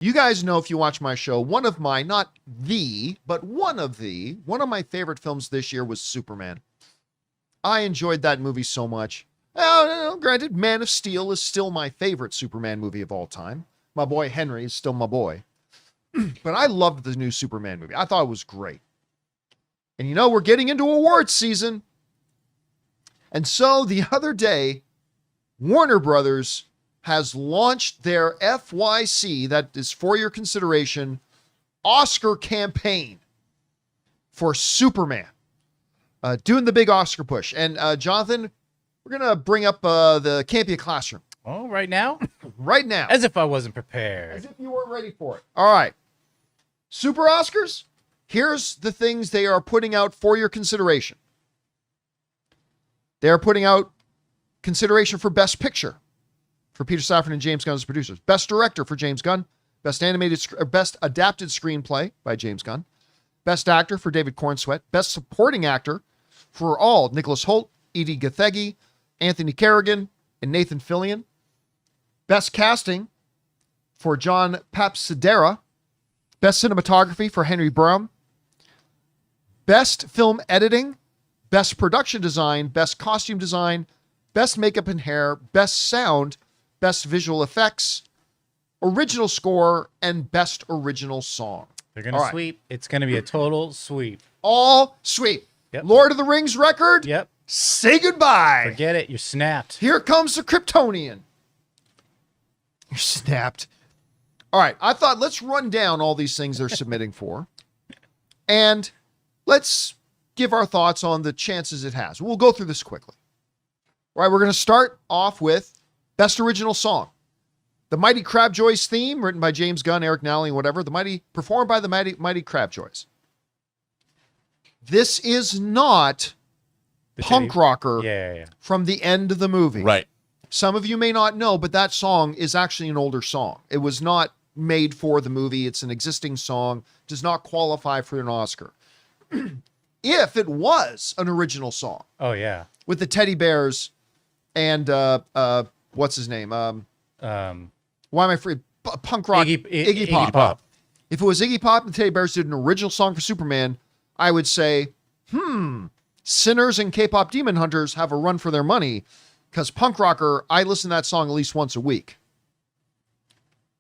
You guys know, if you watch my show, one of my favorite films this year was Superman. I enjoyed that movie so much. Granted, Man of Steel is still my favorite Superman movie of all time. My boy Henry is still my boy. But I loved the new Superman movie. I thought it was great. And you know, we're getting into awards season. And so the other day, Warner Brothers has launched their FYC, that is for your consideration, Oscar campaign for Superman. Doing the big Oscar push. And Jonathan, we're going to bring up the Campea Classroom. Oh, right now? Right now. As if I wasn't prepared. As if you weren't ready for it. All right. Super Oscars, here's the things they are putting out for your consideration. They are putting out consideration for Best Picture for Peter Safran and James Gunn as producers. Best Director for James Gunn. Best Adapted Screenplay by James Gunn. Best Actor for David Cornsweet. Best Supporting Actor for all Nicholas Hoult, Edie Gathegi, Anthony Carrigan, and Nathan Fillion. Best Casting for John Papsidera. Best Cinematography for Henry Brown. Best Film Editing. Best Production Design. Best Costume Design. Best Makeup and Hair. Best Sound. Best Visual Effects. Original Score. And Best Original Song. They're going to sweep. It's going to be a total sweep. All sweep. Yep. Lord of the Rings record. Yep. Say goodbye. Forget it. You're snapped. Here comes the Kryptonian. You're snapped. All right. I thought, let's run down all these things they're submitting for. And let's give our thoughts on the chances it has. We'll go through this quickly. All right. We're going to start off with Best Original Song. The Mighty Crabjoys theme, written by James Gunn, Eric Nally, and whatever. Performed by the Mighty Crabjoys. This is not Punk Rocker from the end of the movie. Right. Some of you may not know, but that song is actually an older song. It was not made for the movie. It's an existing song. Does not qualify for an Oscar. If it was an original song. Oh, yeah. With the teddy bears and, what's his name? Why am I free? Punk rock. Iggy Pop. If it was Iggy Pop and the Teddy Bears did an original song for Superman, I would say, Sinners and K-pop Demon Hunters have a run for their money, because Punk Rocker, I listen to that song at least once a week.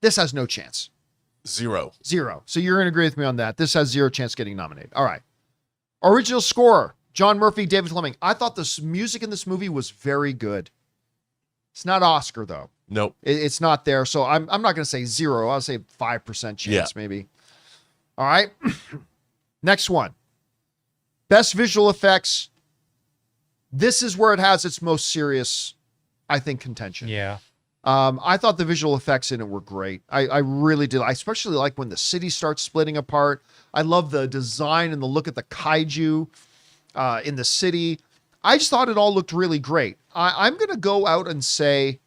This has no chance. Zero. So you're going to agree with me on that. This has zero chance getting nominated. All right. Original score, John Murphy, David Fleming. I thought the music in this movie was very good. It's not Oscar, though. Nope. It's not there. So I'm not going to say zero. I'll say 5% chance, maybe. All right. Next one. Best visual effects. This is where it has its most serious, I think, contention. Yeah. I thought the visual effects in it were great. I really did. I especially like when the city starts splitting apart. I love the design and the look at the kaiju in the city. I just thought it all looked really great. I'm going to go out and say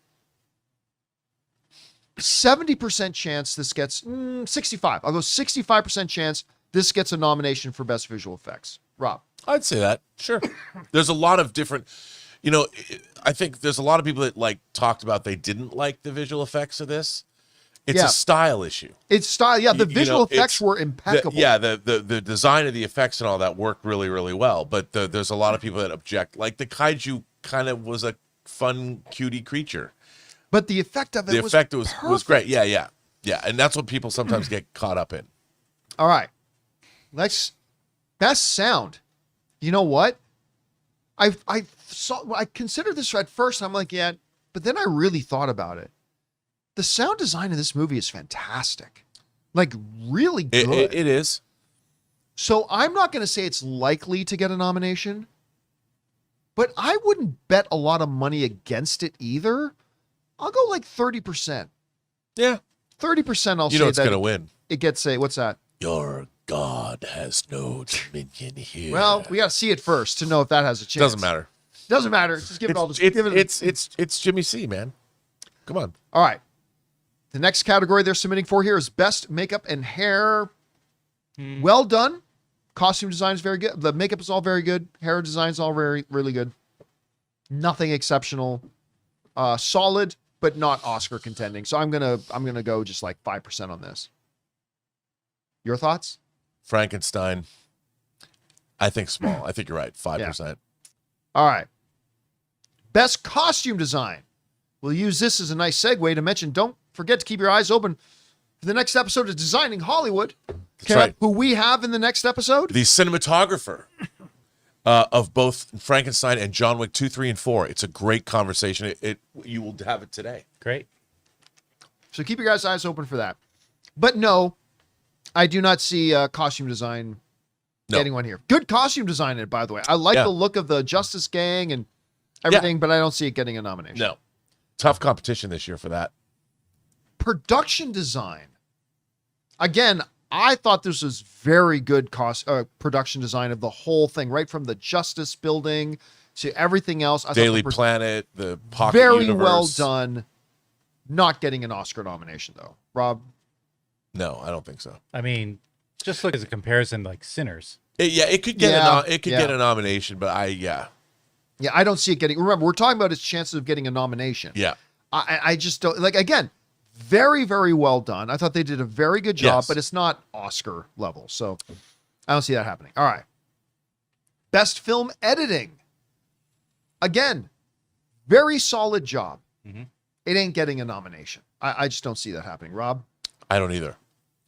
70% chance this gets 65. I'll go 65% chance this gets a nomination for best visual effects. Rob. I'd say that. Sure. There's a lot of different, I think there's a lot of people that talked about they didn't like the visual effects of this. It's a style issue. It's style. Yeah. The visual effects were impeccable. The design of the effects and all that worked really, really well. But there's a lot of people that object. Like the kaiju kind of was a fun, cutie creature. But the effect of it was great. Yeah. And that's what people sometimes get caught up in. All right. Next, best sound. You know what? I considered this at first. I'm like, yeah, but then I really thought about it. The sound design of this movie is fantastic. Like, really good. It is. So I'm not going to say it's likely to get a nomination, but I wouldn't bet a lot of money against it either. I'll go like 30%. Yeah. 30% I'll say it's going to win. It gets what's that? Your God has no dominion here. Well, we got to see it first to know if that has a chance. Doesn't matter. Just give it all. It's Jimmy C, man. Come on. All right. The next category they're submitting for here is best makeup and hair. Well done. Costume design is very good. The makeup is all very good. Hair design is all very, really good. Nothing exceptional. Solid, but not Oscar contending. So I'm gonna go just like 5% on this. Your thoughts? Frankenstein. I think small. I think you're right. 5%. All right. Best costume design. We'll use this as a nice segue to mention, don't forget to keep your eyes open for the next episode of Designing Hollywood. That's right. Who we have in the next episode? The cinematographer of both Frankenstein and John Wick 2, 3, and 4. It's a great conversation. You will have it today. Great. So keep your guys' eyes open for that. But no, I do not see costume design getting one here. Good costume design in it, by the way. I like the look of the Justice Gang and everything, but I don't see it getting a nomination. No. Tough competition this year for that. Production design. Again, I thought this was very good production design of the whole thing, right from the Justice Building to everything else. Daily Planet, the Pocket very Universe. well done. Not getting an Oscar nomination, though. Rob? No, I don't think so. I mean, just look as a comparison, like Sinners. It could get get a nomination, but Yeah, I don't see it getting... Remember, we're talking about its chances of getting a nomination. Yeah. I just don't... Like, again, very, very well done. I thought they did a very good job, but it's not Oscar level. So I don't see that happening. All right. Best film editing. Again, very solid job. Mm-hmm. It ain't getting a nomination. I just don't see that happening. Rob? I don't either.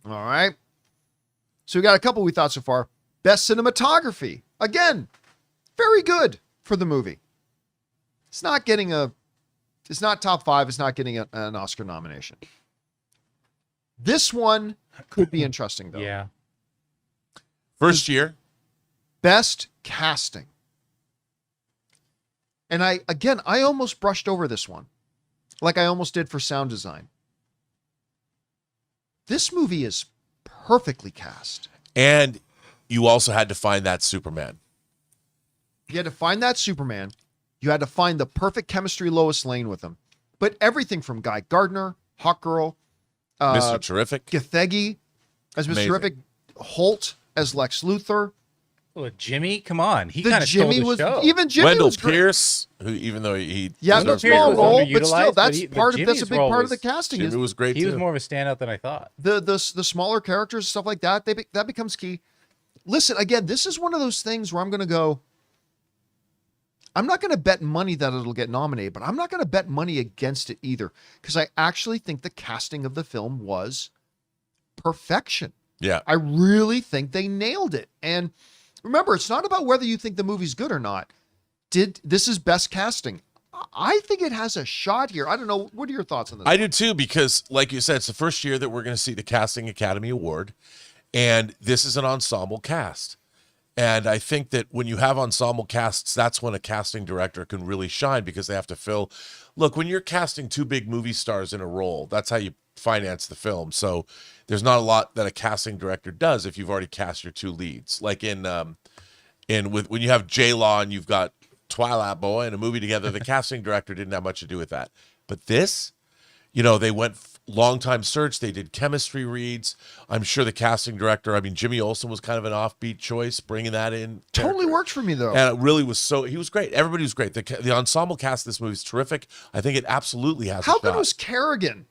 All right. So we got a couple we thought so far. Best cinematography. Again, very good for the movie. It's not getting it's not top 5. It's not getting an Oscar nomination. This one could be interesting, though. Yeah. First year. Best casting. And I almost brushed over this one, like I almost did for sound design. This movie is perfectly cast. And you also had to find that Superman. You had to find that Superman. You had to find the perfect chemistry Lois Lane with him. But everything from Guy Gardner, Hawkgirl, Mr. Terrific. Gathegi as Mr. Terrific, Holt as Lex Luthor. Well, Jimmy, come on. He kind of stole the show. Even Jimmy Wendell was great. Pierce, who even though he a small role, but still, that's a big part of the casting. Jimmy was great he too. was more of a standout than I thought. The smaller characters, stuff like that, that becomes key. Listen, again, this is one of those things where I'm going to go, I'm not going to bet money that it'll get nominated, but I'm not going to bet money against it either, because I actually think the casting of the film was perfection. Yeah. I really think they nailed it. And remember, it's not about whether you think the movie's good or not. This is best casting. I think it has a shot here. I don't know. What are your thoughts on this? I do too, because like you said, it's the first year that we're going to see the Casting Academy Award, and this is an ensemble cast. And I think that when you have ensemble casts, that's when a casting director can really shine, because they have to fill. Look, when you're casting 2 big movie stars in a role, that's how you finance the film. So there's not a lot that a casting director does if you've already cast your 2 leads. Like when you have J-Law and you've got Twilight Boy in a movie together, the casting director didn't have much to do with that. But this, they went long time search. They did chemistry reads. I'm sure the casting director, Jimmy Olsen was kind of an offbeat choice, bringing that in. Totally worked for me, though. And it really was he was great. Everybody was great. The ensemble cast of this movie is terrific. I think it absolutely has a shot. How good was Kerrigan,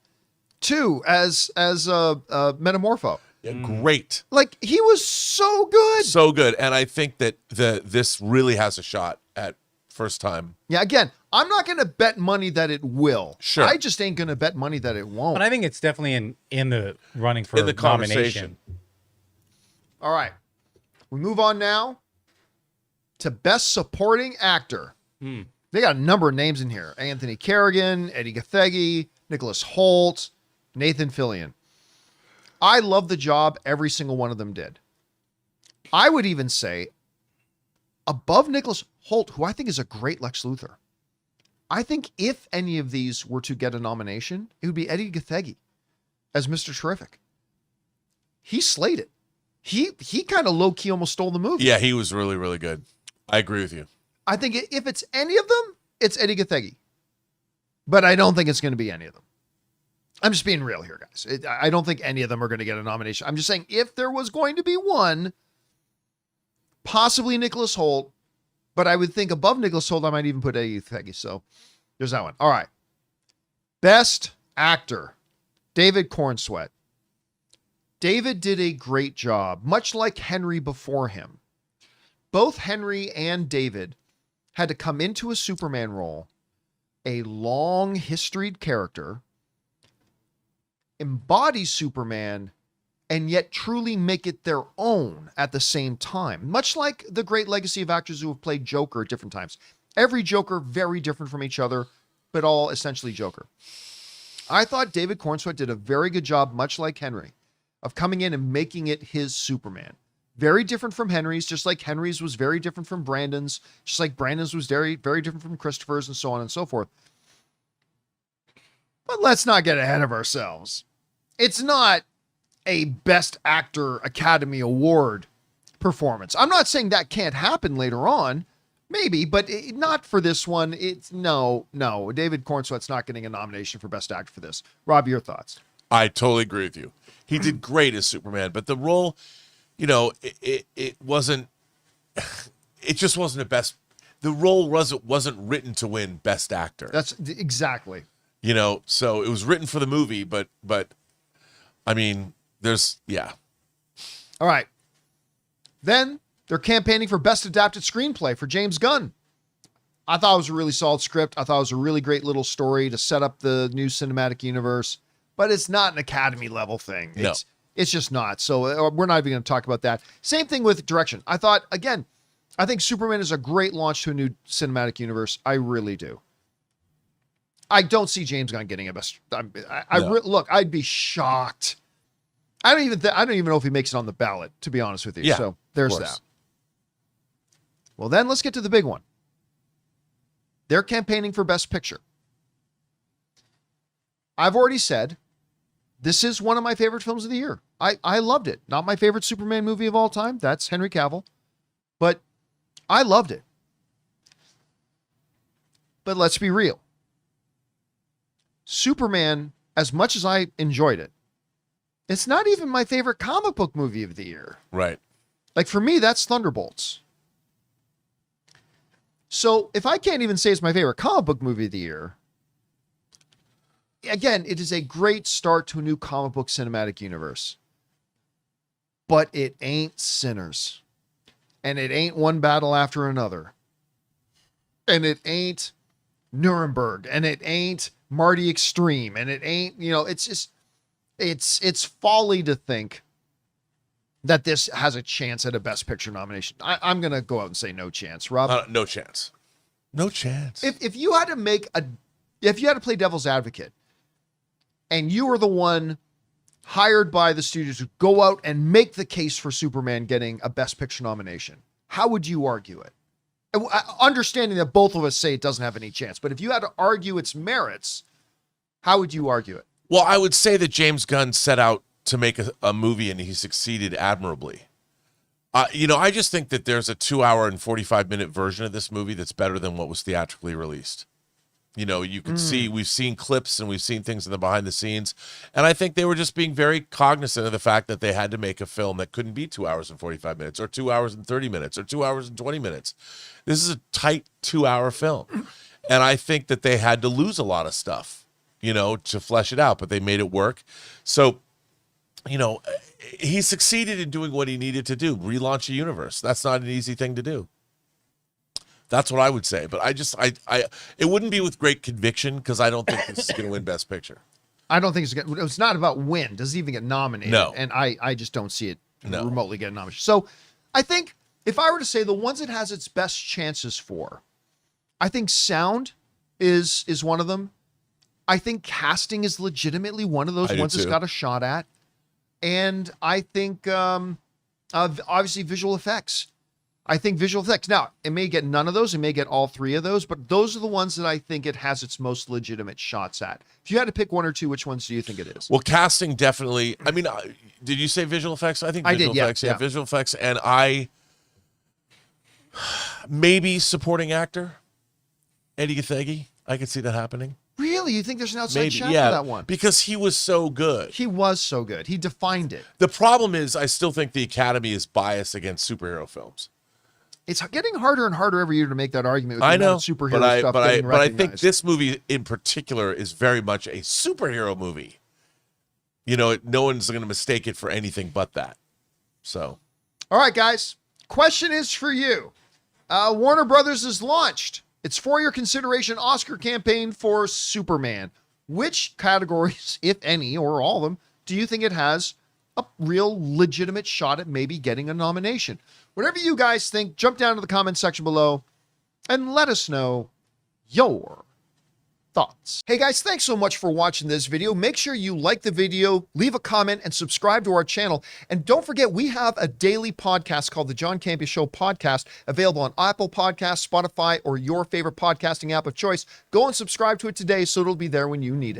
too, as Metamorpho? Yeah, great. Like, he was so good. So good. And I think that this really has a shot at first time. Yeah, again, I'm not going to bet money that it will. Sure. I just ain't going to bet money that it won't. But I think it's definitely in the running for In the nomination. All right. We move on now to Best Supporting Actor. They got a number of names in here. Anthony Kerrigan, Eddie Gathegi, Nicholas Hoult, Nathan Fillion. I love the job every single one of them did. I would even say above Nicholas Hoult, who I think is a great Lex Luthor. I think if any of these were to get a nomination, it would be Eddie Gathegi as Mr. Terrific. He slayed it. He kind of low-key almost stole the movie. Yeah, he was really, really good. I agree with you. I think if it's any of them, it's Eddie Gathegi. But I don't think it's going to be any of them. I'm just being real here, guys. I don't think any of them are going to get a nomination. I'm just saying if there was going to be one, possibly Nicholas Hoult, but I would think above Nicholas Hoult, I might even put Eddie Gathegi. So there's that one. All right. Best actor, David Cornsweet. David did a great job, much like Henry before him. Both Henry and David had to come into a Superman role, a long historied character, embody Superman, and yet truly make it their own at the same time. Much like the great legacy of actors who have played Joker at different times. Every Joker very different from each other, but all essentially Joker. I thought David Cornsweet did a very good job, much like Henry, of coming in and making it his Superman. Very different from Henry's, just like Henry's was very different from Brandon's, just like Brandon's was very, very different from Christopher's, and so on and so forth. But let's not get ahead of ourselves. It's not a Best Actor Academy Award performance. I'm not saying that can't happen later on, maybe, but not for this one. It's no. David Cornsweet's not getting a nomination for Best Actor for this. Rob, your thoughts? I totally agree with you. He did great as Superman, but the role, it wasn't. It just wasn't a best. The role wasn't written to win Best Actor. That's exactly. So it was written for the movie, but I mean, yeah. All right. Then they're campaigning for Best Adapted Screenplay for James Gunn. I thought it was a really solid script. I thought it was a really great little story to set up the new cinematic universe, but it's not an Academy level thing. It's just not. So we're not even going to talk about that. Same thing with direction. I think Superman is a great launch to a new cinematic universe. I really do. I don't see James Gunn getting a best. Look, I'd be shocked. I don't even know if he makes it on the ballot, to be honest with you. Yeah, so there's that. Well, then let's get to the big one. They're campaigning for Best Picture. I've already said this is one of my favorite films of the year. I loved it. Not my favorite Superman movie of all time. That's Henry Cavill. But I loved it. But let's be real. Superman, as much as I enjoyed it, it's not even my favorite comic book movie of the year. Right. Like for me, that's Thunderbolts. So if I can't even say it's my favorite comic book movie of the year, again, it is a great start to a new comic book cinematic universe. But it ain't Sinners. And it ain't One Battle After Another. And it ain't Nuremberg. And it ain't Marty Extreme. And it ain't, it's just, it's folly to think that this has a chance at a Best Picture nomination. I'm going to go out and say no chance. Rob? No chance. No chance. If you had to play devil's advocate and you were the one hired by the studios to go out and make the case for Superman getting a Best Picture nomination, how would you argue it? Understanding that both of us say it doesn't have any chance, but if you had to argue its merits, how would you argue it? Well, I would say that James Gunn set out to make a movie and he succeeded admirably. I just think that there's a 2-hour and 45-minute version of this movie that's better than what was theatrically released. You can see, we've seen clips and we've seen things in the behind the scenes. And I think they were just being very cognizant of the fact that they had to make a film that couldn't be 2 hours and 45 minutes or 2 hours and 30 minutes or 2 hours and 20 minutes. This is a tight 2-hour film. And I think that they had to lose a lot of stuff, to flesh it out, but they made it work. So, he succeeded in doing what he needed to do, relaunch a universe. That's not an easy thing to do. That's what I would say. But it wouldn't be with great conviction because I don't think this is going to win Best Picture. I don't think it's not about win. Does it even get nominated? No. And I just don't see it remotely getting nominated. So I think if I were to say the ones it has its best chances for, I think sound is one of them. I think casting is legitimately one of those ones it's got a shot at. And I think obviously visual effects. I think visual effects. Now, it may get none of those. It may get all three of those, but those are the ones that I think it has its most legitimate shots at. If you had to pick one or two, which ones do you think it is? Well, casting definitely. I mean, did you say visual effects? I think visual effects. Yeah, visual effects. And maybe supporting actor, Eddie Gathegi. I could see that happening. Really? You think there's an outside shot for that one? Because he was so good. He was so good. He defined it. The problem is I still think the Academy is biased against superhero films. It's getting harder and harder every year to make that argument with I the know, amount of superhero stuff but I getting think recognized. this movie in particular is very much a superhero movie. You know, no one's going to mistake it for anything but that. So, all right, guys. Question is for you. Warner Brothers has launched its for your consideration Oscar campaign for Superman. Which categories, if any, or all of them, do you think it has a real legitimate shot at maybe getting a nomination? Whatever you guys think, jump down to the comment section below and let us know your thoughts. Hey guys, thanks so much for watching this video. Make sure you like the video, leave a comment, and subscribe to our channel. And don't forget, we have a daily podcast called the John Campea Show podcast, available on Apple Podcasts, Spotify, or your favorite podcasting app of choice. Go and subscribe to it today so it'll be there when you need it.